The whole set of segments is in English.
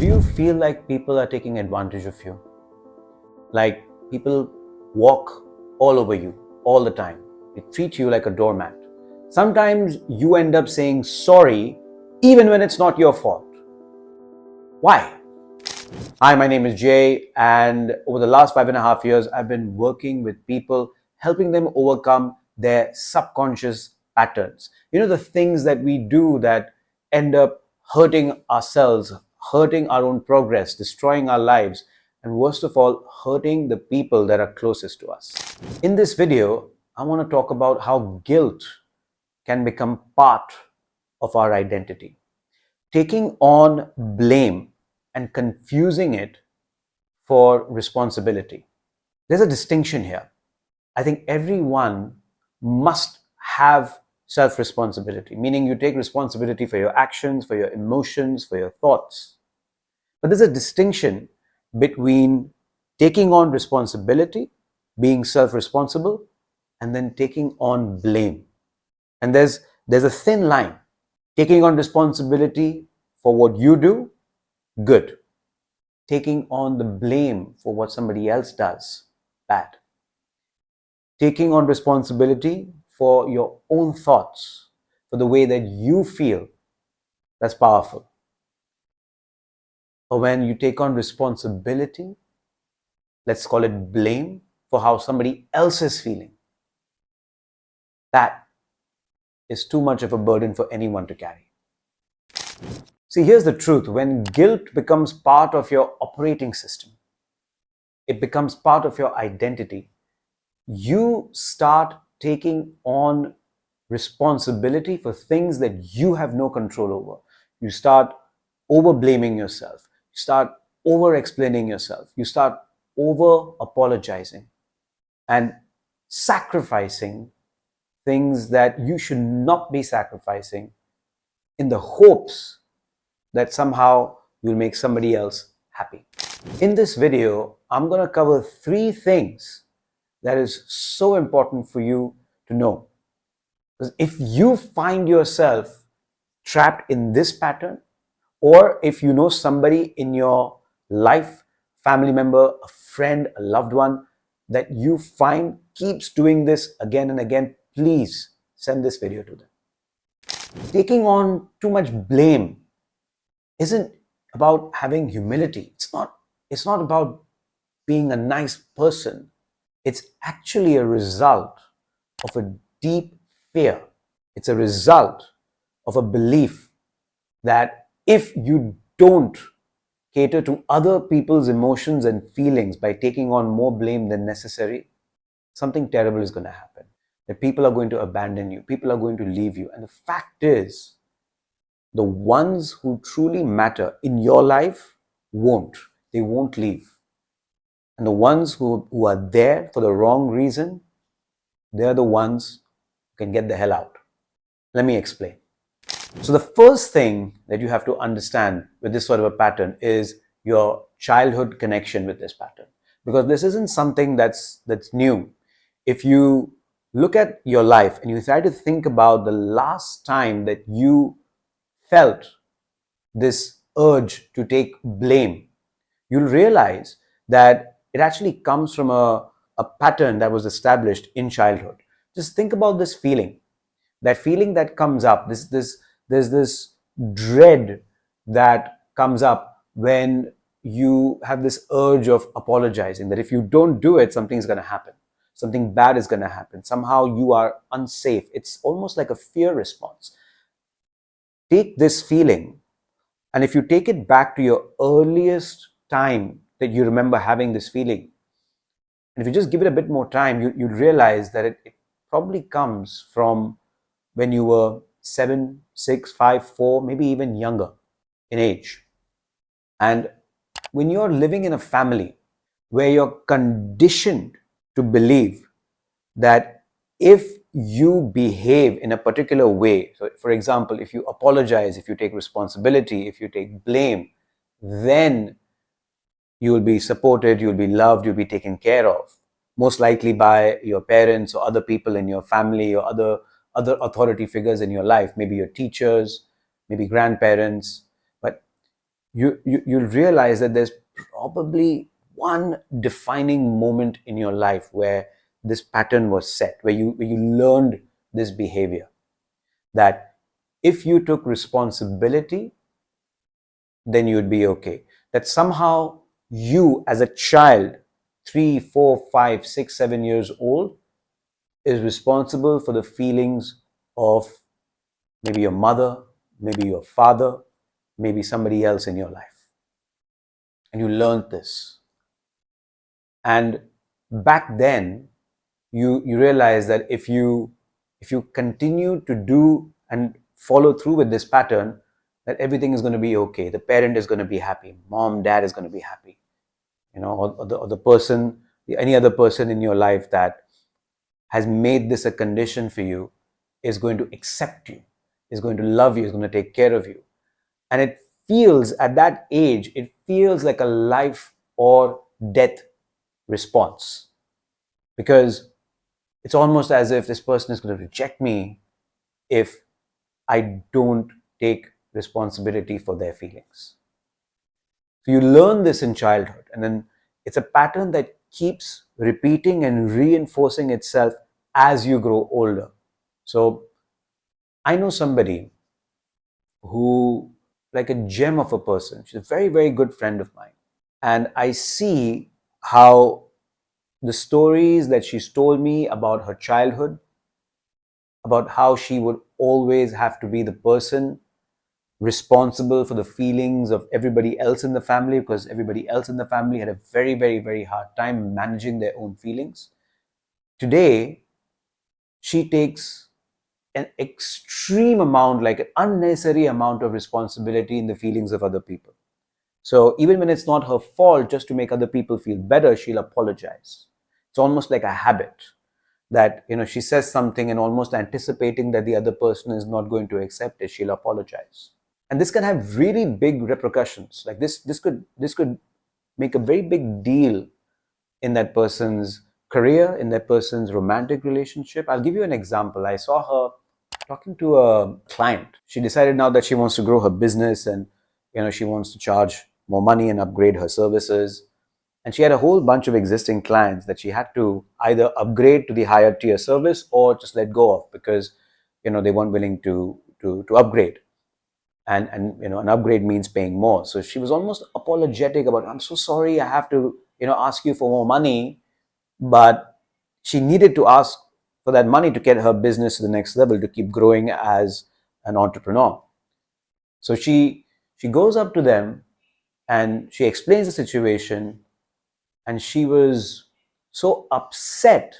Do you feel like people are taking advantage of you? Like people walk all over you all the time. They treat you like a doormat. Sometimes you end up saying sorry even when it's not your fault. Why? Hi, my name is Jay, and over the last 5.5 years, I've been working with people, helping them overcome their subconscious patterns. You know, the things that we do that end up hurting ourselves, hurting our own progress, destroying our lives, and worst of all, hurting the people that are closest to us. In this video, I want to talk about how guilt can become part of our identity. Taking on blame and confusing it for responsibility. There's a distinction here. I think everyone must have self responsibility, meaning you take responsibility for your actions, for your emotions, for your thoughts. But there's a distinction between taking on responsibility, being self responsible, and then taking on blame. And there's a thin line. Taking on responsibility for what you do, good. Taking on the blame for what somebody else does, bad. Taking on responsibility for your own thoughts, for the way that you feel, that's powerful. Or when you take on responsibility, let's call it blame, for how somebody else is feeling, that is too much of a burden for anyone to carry. See, here's the truth. When guilt becomes part of your operating system, it becomes part of your identity, you start taking on responsibility for things that you have no control over. You start over blaming yourself. You start over explaining yourself. You start over apologizing and sacrificing things that you should not be sacrificing in the hopes that somehow you'll make somebody else happy. In this video, I'm going to cover 3 things that is so important for you to know. Because if you find yourself trapped in this pattern, or if you know somebody in your life, family member, a friend, a loved one, that you find keeps doing this again and again, please send this video to them. Taking on too much blame isn't about having humility. It's not about being a nice person. It's actually a result of a deep fear. It's a result of a belief that if you don't cater to other people's emotions and feelings by taking on more blame than necessary, something terrible is going to happen. That people are going to abandon you, people are going to leave you. And the fact is, the ones who truly matter in your life won't. They won't leave. And the ones who are there for the wrong reason, they're the ones who can get the hell out. Let me explain. So the first thing that you have to understand with this sort of a pattern is your childhood connection with this pattern. Because this isn't something that's new. If you look at your life and you try to think about the last time that you felt this urge to take blame, you'll realize that it actually comes from a pattern that was established in childhood. Just think about this feeling. That feeling that comes up, there's this dread that comes up when you have this urge of apologizing, that if you don't do it, something's going to happen. Something bad is going to happen. Somehow you are unsafe. It's almost like a fear response. Take this feeling, and if you take it back to your earliest time that you remember having this feeling, and if you just give it a bit more time, you'd realize that it probably comes from when you were 7, 6, 5, 4, maybe even younger in age. And when you're living in a family where you're conditioned to believe that if you behave in a particular way, so for example, if you apologize, if you take responsibility, if you take blame, then you will be supported, you'll be loved, you'll be taken care of, most likely by your parents or other people in your family or other authority figures in your life, maybe your teachers, maybe grandparents. But you'll realize that there's probably one defining moment in your life where this pattern was set, where you learned this behavior, that if you took responsibility, then you'd be okay. That somehow you, as a child, 3, 4, 5, 6, 7 years old, is responsible for the feelings of maybe your mother, maybe your father, maybe somebody else in your life. And you learned this. And back then, you realize that if you continue to do and follow through with this pattern, that everything is going to be okay. The parent is going to be happy. Mom, dad is going to be happy. Or the person, any other person in your life that has made this a condition for you is going to accept you, is going to love you, is going to take care of you. And it feels, at that age, it feels like a life or death response, because it's almost as if this person is going to reject me if I don't take responsibility for their feelings. So you learn this in childhood, and then it's a pattern that keeps repeating and reinforcing itself as you grow older. So I know somebody who, like a gem of a person, she's a very, very good friend of mine. And I see how the stories that she's told me about her childhood, about how she would always have to be the person responsible for the feelings of everybody else in the family, because everybody else in the family had a very, very, very hard time managing their own feelings. Today, she takes an extreme amount, like an unnecessary amount of responsibility in the feelings of other people. So even when it's not her fault, just to make other people feel better, she'll apologize. It's almost like a habit that, she says something and almost anticipating that the other person is not going to accept it, she'll apologize. And this can have really big repercussions. Like this could make a very big deal in that person's career, in that person's romantic relationship. I'll give you an example. I saw her talking to a client. She decided now that she wants to grow her business, and she wants to charge more money and upgrade her services. And she had a whole bunch of existing clients that she had to either upgrade to the higher tier service or just let go of, because they weren't willing to upgrade. And an upgrade means paying more. So she was almost apologetic about, I'm so sorry, I have to ask you for more money. But she needed to ask for that money to get her business to the next level, to keep growing as an entrepreneur. So she goes up to them and she explains the situation, and she was so upset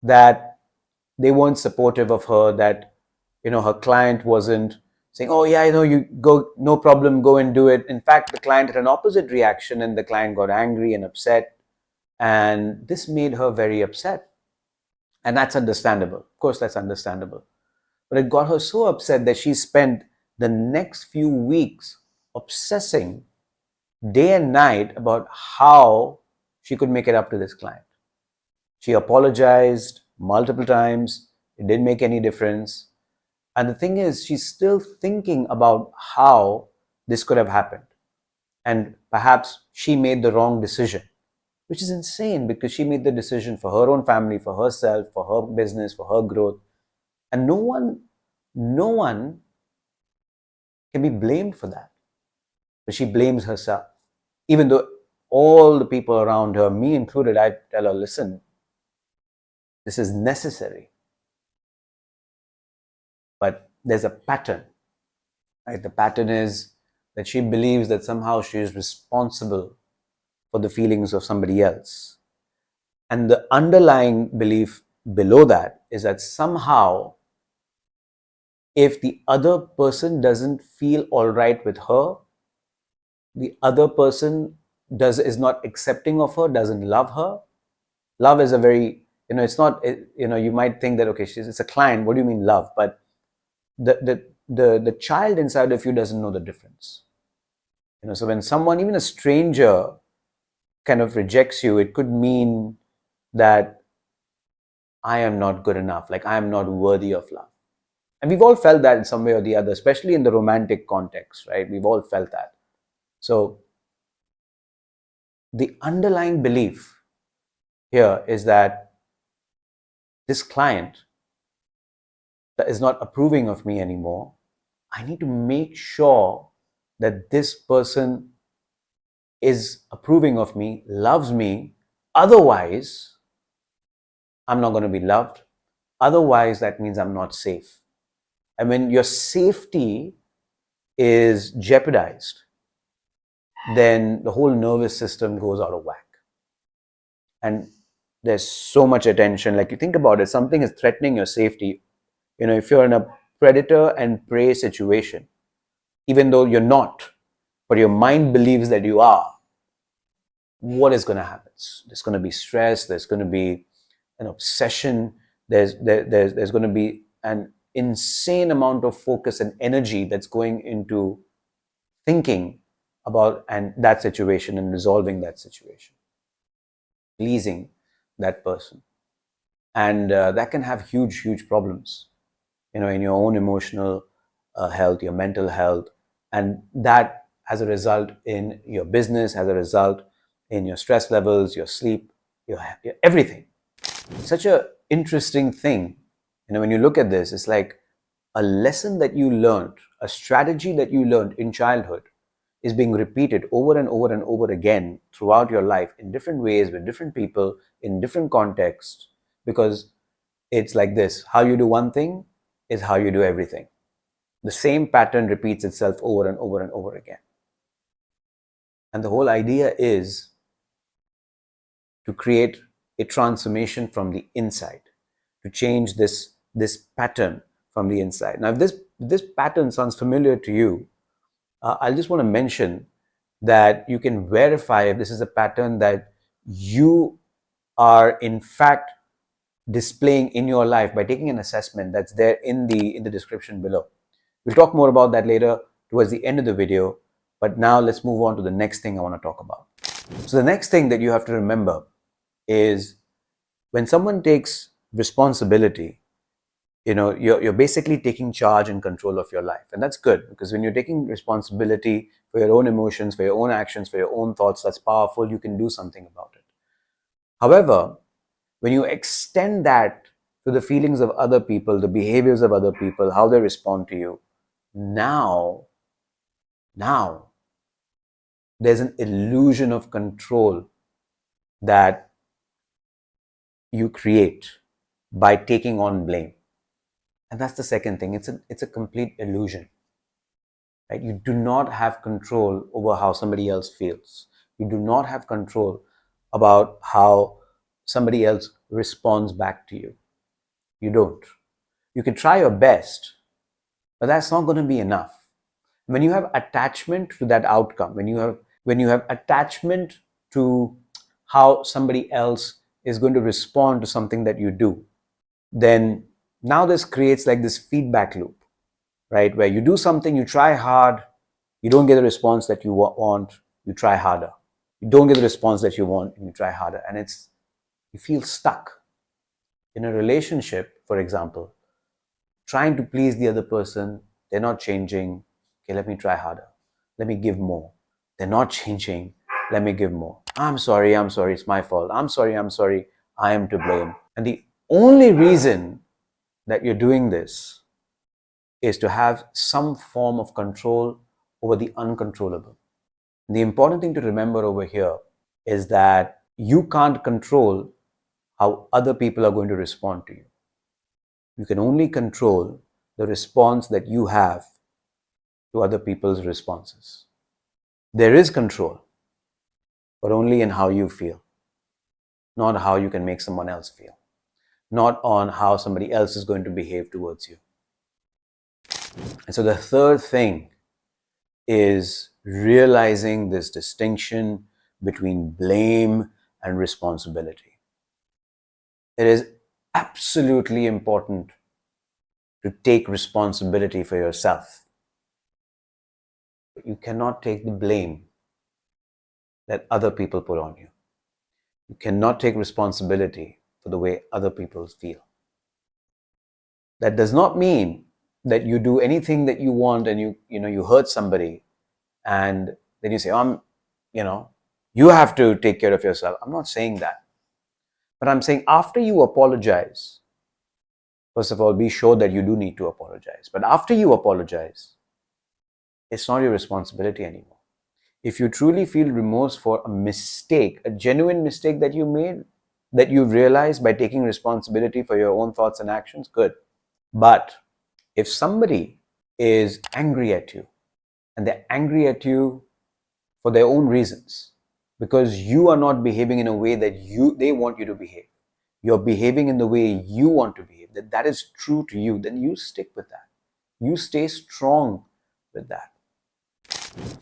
that they weren't supportive of her, that her client wasn't saying, oh yeah, you go, no problem, go and do it. In fact, the client had an opposite reaction, and the client got angry and upset, and this made her very upset. And that's understandable. Of course, that's understandable. But it got her so upset that she spent the next few weeks obsessing day and night about how she could make it up to this client. She apologized multiple times. It didn't make any difference. And the thing is, she's still thinking about how this could have happened. And perhaps she made the wrong decision, which is insane, because she made the decision for her own family, for herself, for her business, for her growth. And no one can be blamed for that. But she blames herself. Even though all the people around her, me included, I tell her, listen, this is necessary. But there's a pattern. Right? The pattern is that she believes that somehow she is responsible for the feelings of somebody else. And the underlying belief below that is that somehow, if the other person doesn't feel all right with her, the other person is not accepting of her, doesn't love her. Love is a very, it's not, you might think that, okay, it's a client, what do you mean love? But the child inside of you doesn't know the difference. So when someone, even a stranger, kind of rejects you, it could mean that I am not good enough, like I am not worthy of love. And we've all felt that in some way or the other, especially in the romantic context, right? We've all felt that. So the underlying belief here is that this client that is not approving of me anymore, I need to make sure that this person is approving of me, loves me. Otherwise, I'm not going to be loved. Otherwise, that means I'm not safe. And when your safety is jeopardized, then the whole nervous system goes out of whack. And there's so much attention. Like, you think about it, something is threatening your safety. If you're in a predator and prey situation, even though you're not, but your mind believes that you are, what is going to happen? There's going to be stress, there's going to be an obsession, there's going to be an insane amount of focus and energy that's going into thinking about and that situation and resolving that situation, pleasing that person. And that can have huge problems, in your own emotional health, your mental health, and that as a result in your business, as a result in your stress levels, your sleep, your everything. It's such a interesting thing. When you look at this, it's like a lesson that you learned, a strategy that you learned in childhood is being repeated over and over and over again throughout your life in different ways with different people in different contexts, because it's like this: how you do one thing is how you do everything. The same pattern repeats itself over and over and over again. And the whole idea is to create a transformation from the inside, to change this pattern from the inside. Now, if this pattern sounds familiar to you, I just want to mention that you can verify if this is a pattern that you are in fact displaying in your life by taking an assessment that's there in the description below. We'll talk more about that later towards the end of the video, but now let's move on to the next thing I want to talk about. So the next thing that you have to remember is when someone takes responsibility, you're basically taking charge and control of your life. And that's good, because when you're taking responsibility for your own emotions, for your own actions, for your own thoughts, that's powerful. You can do something about it. However, when you extend that to the feelings of other people, the behaviors of other people, how they respond to you, now there's an illusion of control that you create by taking on blame. And that's the second thing. It's a complete illusion. Right? You do not have control over how somebody else feels. You do not have control about how somebody else responds back to you. You don't. You can try your best, but that's not going to be enough. When you have attachment to that outcome, when you have attachment to how somebody else is going to respond to something that you do, then now this creates like this feedback loop, right? Where you do something, you try hard, you don't get the response that you want, you try harder. You don't get the response that you want, and you try harder. And you feel stuck. In a relationship, for example, trying to please the other person, they're not changing. Okay, let me try harder. Let me give more. They're not changing. Let me give more. I'm sorry, it's my fault. I'm sorry, I am to blame. And the only reason that you're doing this is to have some form of control over the uncontrollable. And the important thing to remember over here is that you can't control how other people are going to respond to you. You can only control the response that you have to other people's responses. There is control, but only in how you feel, not how you can make someone else feel, not on how somebody else is going to behave towards you. And so the third thing is realizing this distinction between blame and responsibility. It is absolutely important to take responsibility for yourself. But you cannot take the blame that other people put on you. You cannot take responsibility for the way other people feel. That does not mean that you do anything that you want and you hurt somebody and then you say, you know, you have to take care of yourself. I'm not saying that. But I'm saying after you apologize, first of all, be sure that you do need to apologize. But after you apologize, it's not your responsibility anymore. If you truly feel remorse for a mistake, a genuine mistake that you made, that you realized by taking responsibility for your own thoughts and actions, good. But if somebody is angry at you, and they're angry at you for their own reasons, because you are not behaving in a way that they want you to behave, you're behaving in the way you want to behave, that is true to you, then you stick with that. You stay strong with that.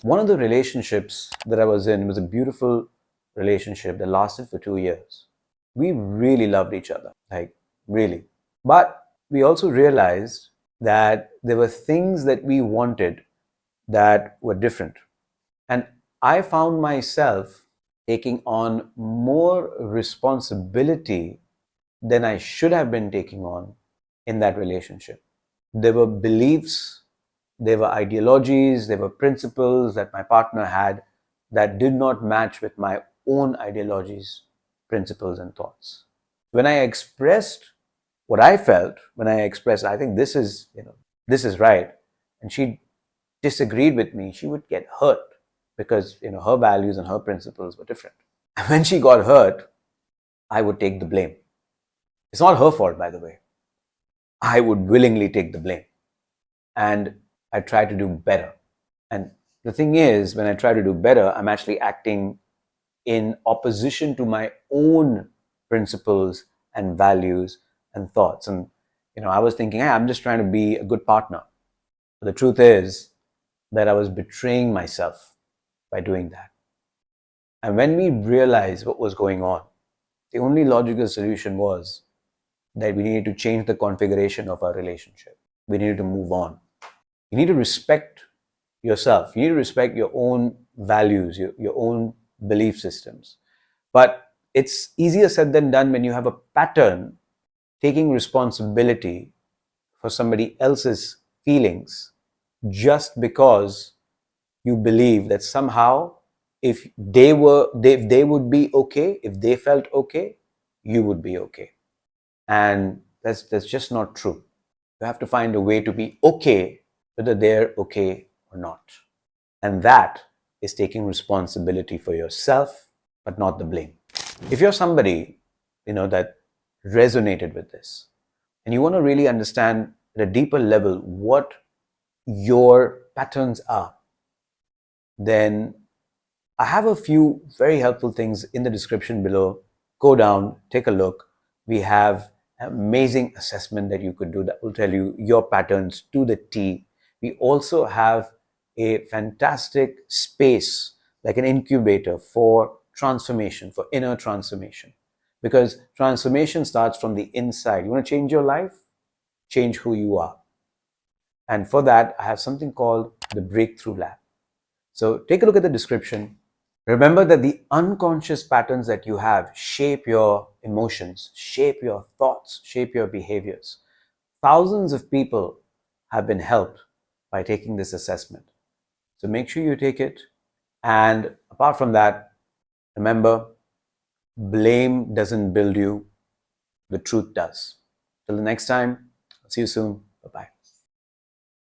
One of the relationships that I was in was a beautiful relationship that lasted for 2 years. We really loved each other, like really. But we also realized that there were things that we wanted that were different. And I found myself taking on more responsibility than I should have been taking on in that relationship. There were beliefs, there were ideologies, there were principles that my partner had that did not match with my own ideologies, principles, and thoughts. When I expressed what I felt, when I expressed, I think this is, this is right, and she disagreed with me, she would get hurt because, her values and her principles were different. And when she got hurt, I would take the blame. It's not her fault, by the way. I would willingly take the blame. And I try to do better. And the thing is, when I try to do better, I'm actually acting in opposition to my own principles and values and thoughts. And, I was thinking, hey, I'm just trying to be a good partner. But the truth is that I was betraying myself by doing that. And when we realized what was going on, the only logical solution was that we needed to change the configuration of our relationship. We needed to move on. You need to respect yourself. You need to respect your own values, your own belief systems. But it's easier said than done when you have a pattern taking responsibility for somebody else's feelings just because you believe that somehow if they would be okay, if they felt okay, you would be okay. And that's just not true. You have to find a way to be okay whether they're okay or not. And that is taking responsibility for yourself, but not the blame. If you're somebody, that resonated with this, and you want to really understand at a deeper level what your patterns are, then I have a few very helpful things in the description below. Go down, take a look. We have an amazing assessment that you could do that will tell you your patterns to the T. We also have a fantastic space, like an incubator for transformation, for inner transformation. Because transformation starts from the inside. You want to change your life? Change who you are. And for that, I have something called the Breakthrough Lab. So take a look at the description. Remember that the unconscious patterns that you have shape your emotions, shape your thoughts, shape your behaviors. Thousands of people have been helped by taking this assessment. So make sure you take it. And apart from that, remember, blame doesn't build you, the truth does. Till the next time, I'll see you soon. Bye-bye.